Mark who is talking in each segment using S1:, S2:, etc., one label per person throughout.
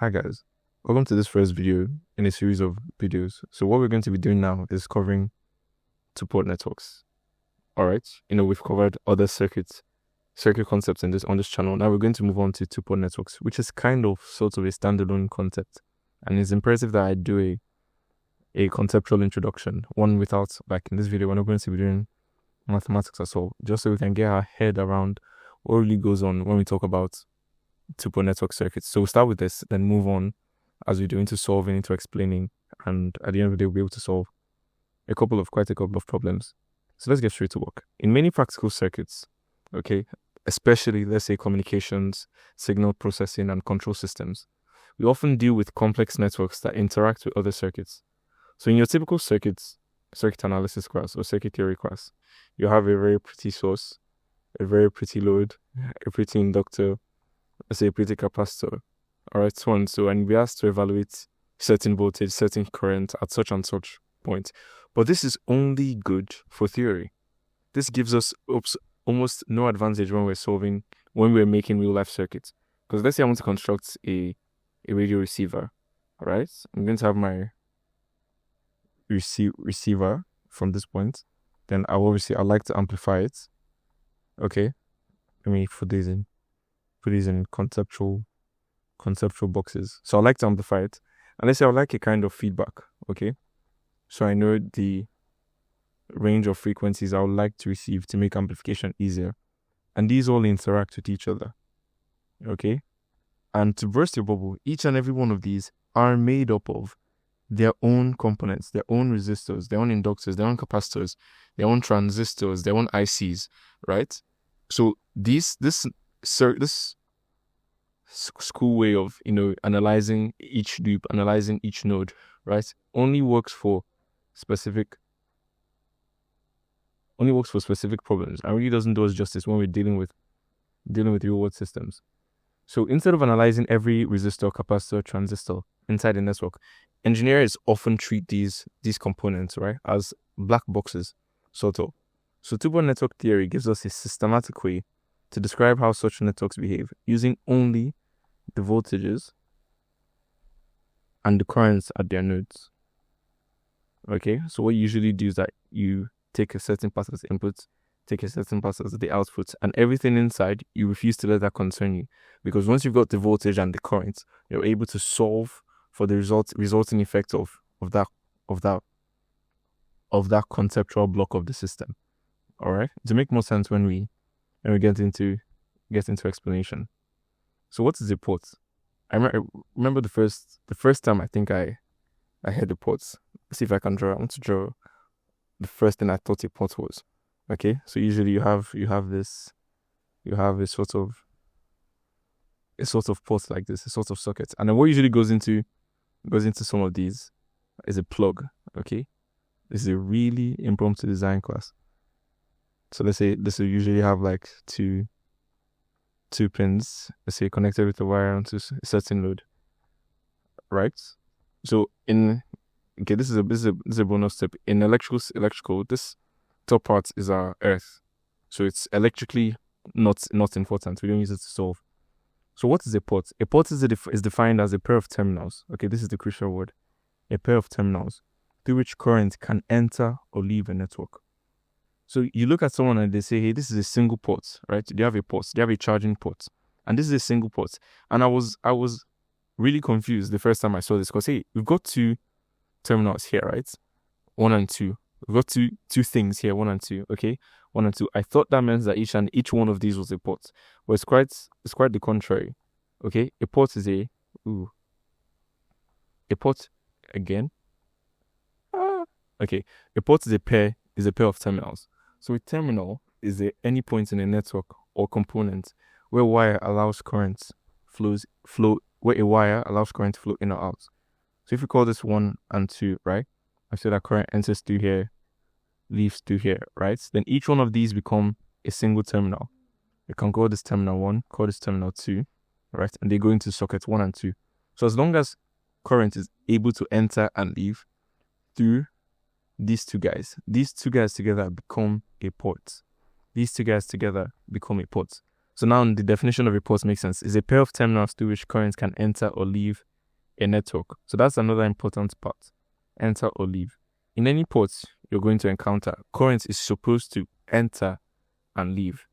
S1: Hi guys, welcome to this first video in a series of videos. So what we're going to be doing now is covering two-port networks. Alright, we've covered other circuit concepts on this channel. Now we're going to move on to two-port networks, which is sort of a standalone concept. And it's imperative that I do a conceptual introduction, one without, like in this video, we're not going to be doing mathematics at all, just so we can get our head around what really goes on when we talk about two-port network circuits. So we'll start with this, then move on as we do into solving, into explaining, and at the end of the day, we'll be able to solve quite a couple of problems. So let's get straight to work. In many practical circuits, okay, especially let's say communications, signal processing, and control systems, we often deal with complex networks that interact with other circuits. So in your typical circuit analysis class or circuit theory class, you have a very pretty source, a very pretty load, a pretty inductor, let's say a pretty capacitor, alright, so on. So, and we asked to evaluate certain voltage, certain current at such and such point. But this is only good for theory. This gives us almost no advantage when we're making real life circuits. Because let's say I want to construct a radio receiver, alright? I'm going to have my receiver from this point. Then I'd like to amplify it. Okay, let me put these in conceptual boxes. So I like to amplify it. And let's say I would like a kind of feedback, okay? So I know the range of frequencies I would like to receive to make amplification easier. And these all interact with each other, okay? And to burst your bubble, each and every one of these are made up of their own components, their own resistors, their own inductors, their own capacitors, their own transistors, their own ICs, right? So this school way of analyzing each loop, analyzing each node, right, only works for specific problems and really doesn't do us justice when we're dealing with real world systems. So instead of analyzing every resistor, capacitor, transistor inside the network, engineers often treat these components, right, as black boxes, sort of. So two-port network theory gives us a systematic way to describe how such networks behave using only the voltages and the currents at their nodes. Okay, so what you usually do is that you take a certain part as the input, take a certain part as the output, and everything inside, you refuse to let that concern you. Because once you've got the voltage and the current, you're able to solve for the resulting effect of that conceptual block of the system. Alright? To make more sense when we get into explanation. So what is a port? I remember the first time I think I heard the ports. Let's see if I can draw. I want to draw the first thing I thought a port was. Okay, so usually you have a sort of port like this, a sort of socket, and then what usually goes into some of these is a plug. Okay, this is a really impromptu design class. So let's say this will usually have like two pins, let's say connected with a wire onto a certain load, right? So this is a bonus tip. In electrical, this top part is our earth, so it's electrically not important. We don't use it to solve. So what is a port? A port is defined as a pair of terminals. Okay, this is the crucial word. A pair of terminals through which current can enter or leave a network. So you look at someone and they say, hey, this is a single port, right? They have a port, they have a charging port, and this is a single port. And I was really confused the first time I saw this, because hey, we've got two terminals here, right? 1 and 2. We've got two things here, 1 and 2, okay? 1 and 2. I thought that meant that each one of these was a port. But it's quite the contrary. Okay? A port is a port again. Okay. A port is a pair of terminals. So a terminal is any point in a network or component where a wire allows current to flow in or out. So if we call this 1 and 2, right? I say that current enters through here, leaves through here, right? Then each one of these become a single terminal. You can call this terminal 1, call this terminal 2, right? And they go into socket 1 and 2. So as long as current is able to enter and leave through these two guys together become a port. So now the definition of a port makes sense. Is a pair of terminals through which current can enter or leave a network. So that's another important part. Enter or leave. In any port you're going to encounter, current is supposed to enter and leave.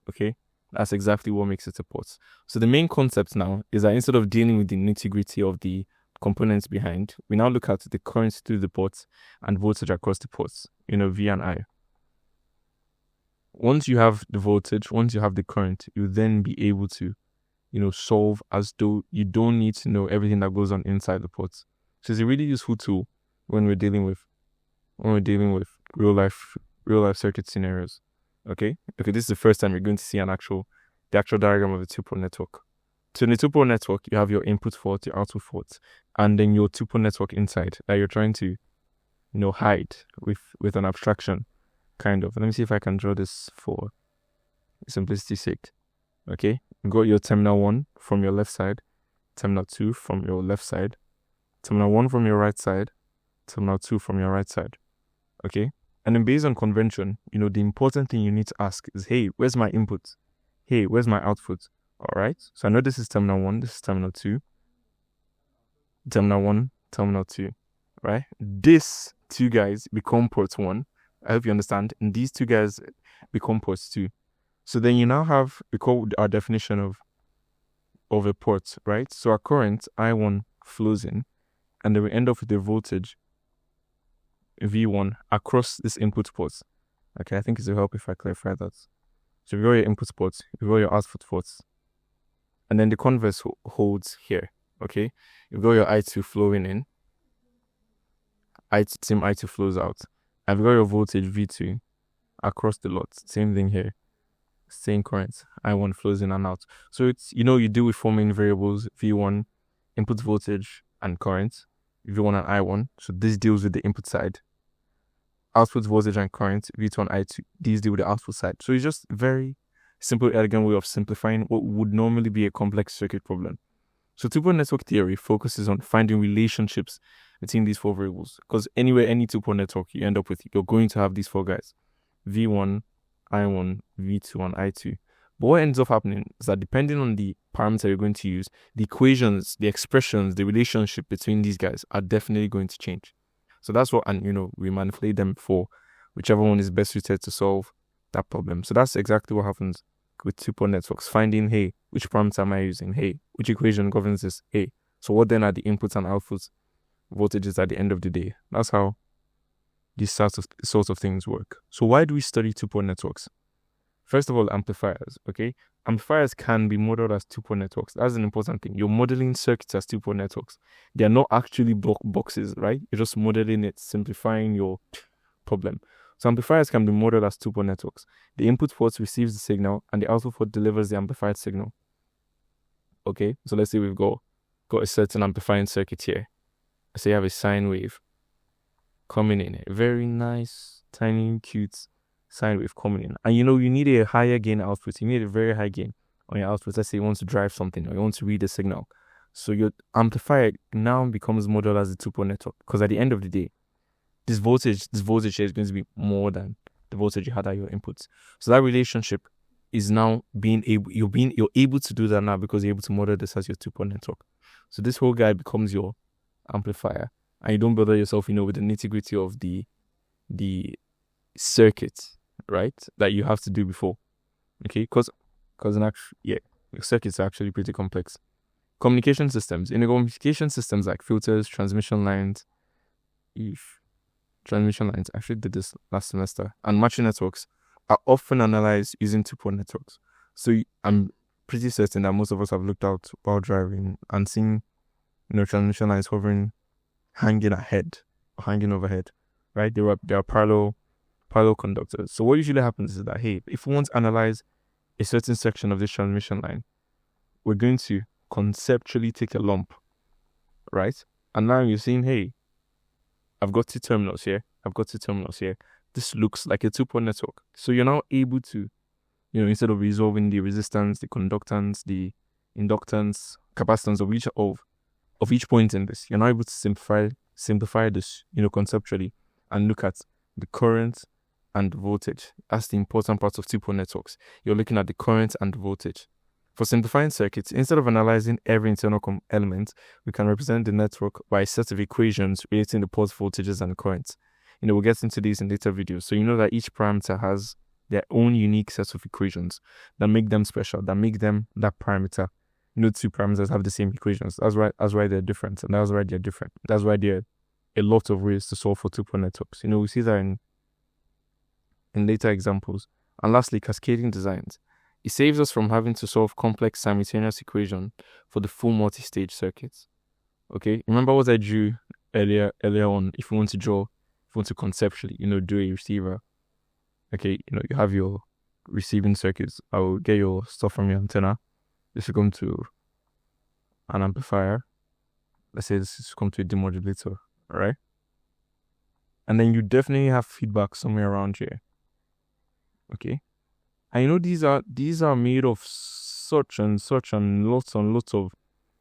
S1: Okay? That's exactly what makes it a port. So the main concept now is that instead of dealing with the nitty-gritty of the components behind, we now look at the current through the ports and voltage across the ports, V and I. Once you have the voltage, once you have the current, you then be able to, solve as though you don't need to know everything that goes on inside the ports. So it's a really useful tool when we're dealing with real life circuit scenarios. Okay, this is the first time you're going to see the actual diagram of a two-port network. So in a two-port network, you have your input port, your output port, and then your two-port network inside that you're trying to, hide with an abstraction, kind of. Let me see if I can draw this for simplicity's sake. Okay, you got your terminal 1 from your left side, terminal 2 from your left side, terminal 1 from your right side, terminal 2 from your right side. Okay, and then based on convention, the important thing you need to ask is, hey, where's my input? Hey, where's my output? All right, so I know this is terminal 1, this is terminal 2, terminal 1, terminal 2, right? These two guys become port 1. I hope you understand. And these two guys become ports 2. So then you now have, we call our definition of a port, right? So our current, I1, flows in, and then we end up with the voltage, V1, across this input port. Okay, I think it will help if I clarify that. So you've got your input ports, you've got your output ports, and then the converse holds here, okay? You've got your I2 flowing in, same I2 flows out. I've got your voltage V2 across the lot. Same thing here. Same current. I1 flows in and out. So it's, you deal with four main variables, V1, input voltage and current, V1 and I1. So this deals with the input side. Output voltage and current, V2 and I2. These deal with the output side. So it's just a very simple, elegant way of simplifying what would normally be a complex circuit problem. So two-port network theory focuses on finding relationships between these four variables. Because anywhere, any two-port network you end up with, you're going to have these four guys. V1, I1, V2, and I2. But what ends up happening is that depending on the parameter you're going to use, the equations, the expressions, the relationship between these guys are definitely going to change. So that's what, and we manipulate them for whichever one is best suited to solve that problem. So that's exactly what happens with two-port networks. Finding, hey, which parameter am I using? Hey, which equation governs this? Hey, so what then are the inputs and outputs voltages at the end of the day? That's how these sorts of things work. So why do we study two-port networks? First of all, amplifiers, okay? Amplifiers can be modeled as two-port networks. That's an important thing. You're modeling circuits as two-port networks. They are not actually block boxes, right? You're just modeling it, simplifying your problem. So amplifiers can be modeled as two-port networks. The input port receives the signal and the output port delivers the amplified signal. Okay, so let's say we've got a certain amplifying circuit here. Let's say you have a sine wave coming in, a very nice, tiny, cute sine wave coming in. And you need a higher gain output. You need a very high gain on your output. Let's say you want to drive something or you want to read a signal. So your amplifier now becomes modeled as a two-port network, because at the end of the day, this voltage here is going to be more than the voltage you had at your inputs. So that relationship is now you're able to do that now because you're able to model this as your two-port network. So this whole guy becomes your amplifier, and you don't bother yourself, with the nitty-gritty of the circuit, right, that you have to do before. Okay, because circuits are actually pretty complex. Communication systems. In the communication systems like filters, transmission lines, I actually did this last semester, and matching networks are often analyzed using two-port networks. So I'm pretty certain that most of us have looked out while driving and seen, transmission lines hanging ahead or hanging overhead, right? They are parallel conductors. So what usually happens is that, hey, if we want to analyze a certain section of this transmission line, we're going to conceptually take a lump, right? And now you're saying, hey, I've got two terminals here. This looks like a two-port network. So you're now able to, instead of resolving the resistance, the conductance, the inductance, capacitance of each point in this, you're now able to simplify this, conceptually, and look at the current and voltage. That's the important part of two-port networks. You're looking at the current and voltage. For simplifying circuits, instead of analyzing every internal element, we can represent the network by a set of equations relating the port voltages and currents. We'll get into these in later videos. So you know that each parameter has their own unique set of equations that make them special, that make them that parameter. Two parameters have the same equations. That's why they're different, and that's why they're different. That's why there are a lot of ways to solve for two-port networks. We see that in later examples. And lastly, cascading designs. It saves us from having to solve complex simultaneous equations for the full multi-stage circuits. Okay, remember what I drew earlier on? If you want to conceptually, do a receiver. Okay, you have your receiving circuits. I will get your stuff from your antenna. This will come to an amplifier. Let's say this will come to a demodulator. All right, and then you definitely have feedback somewhere around here. Okay, and these are made of such and lots of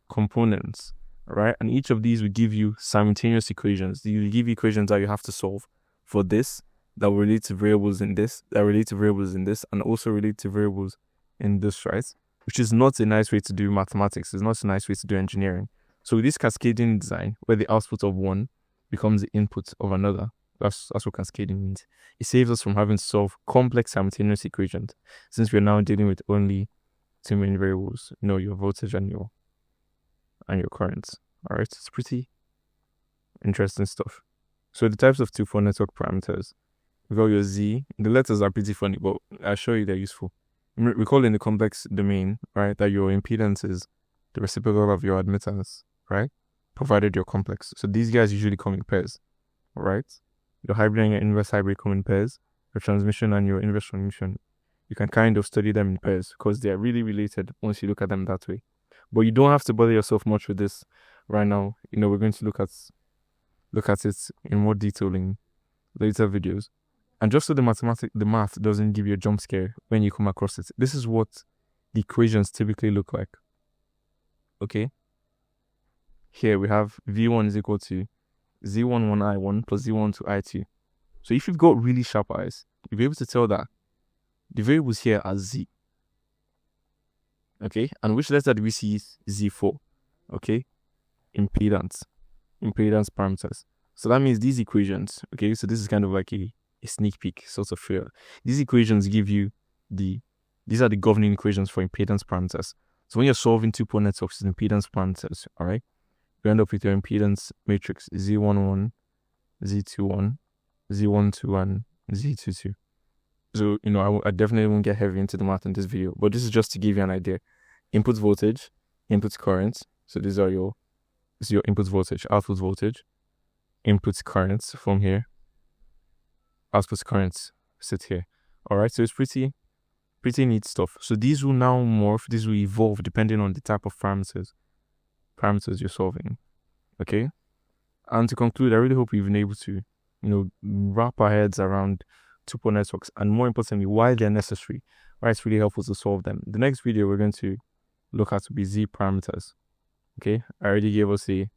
S1: components, right? And each of these will give you simultaneous equations. They will give you equations that you have to solve for this, that will relate to variables in this, that relate to variables in this, and also relate to variables in this, right? Which is not a nice way to do mathematics. It's not a nice way to do engineering. So with this cascading design, where the output of one becomes the input of another, that's what cascading means. It saves us from having to solve complex simultaneous equations, since we're now dealing with only two main variables, your voltage and your currents. All right, it's pretty interesting stuff. So the types of two-port network parameters, we've got your Z. The letters are pretty funny, but I'll show you they're useful. Recall in the complex domain, right, that your impedance is the reciprocal of your admittance, right, provided you're complex. So these guys usually come in pairs, all right? Your hybrid and your inverse hybrid come in pairs. Your transmission and your inverse transmission, you can kind of study them in pairs because they are really related once you look at them that way. But you don't have to bother yourself much with this right now. We're going to look at it in more detail in later videos. And just so the math doesn't give you a jump scare when you come across it, this is what the equations typically look like. Okay? Here we have V1 is equal to Z11I1 plus Z12I2. So if you've got really sharp eyes, you'll be able to tell that the variables here are Z. Okay? And which letter do we see is Z4? Okay? Impedance parameters. So that means these equations, okay, so this is kind of like a sneak peek sort of feel. These equations give you these are the governing equations for impedance parameters. So when you're solving two-port networks with impedance parameters, all right, you end up with your impedance matrix Z11, Z21, Z12, and Z22. So, I definitely won't get heavy into the math in this video, but this is just to give you an idea. Input voltage, input current. So this is your input voltage, output voltage, input currents from here, output currents sit here. All right, so it's pretty neat stuff. So these will now morph, these will evolve depending on the type of parameters you're solving. Okay, and to conclude, I really hope we've been able to, wrap our heads around two-port networks, and more importantly, why they're necessary, why it's really helpful to solve them. The next video we're going to look at will be Z parameters. Okay, I already gave us a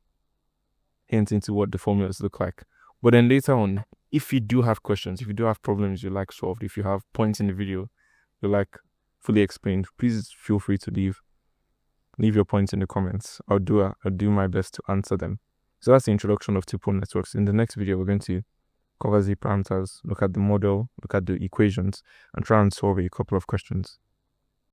S1: hint into what the formulas look like. But then later on, if you do have questions, if you do have problems you like solved, if you have points in the video you like fully explained, please feel free to leave your points in the comments. I'll do my best to answer them. So that's the introduction of two-port networks. In the next video, we're going to cover Z parameters, look at the model, look at the equations, and try and solve a couple of questions.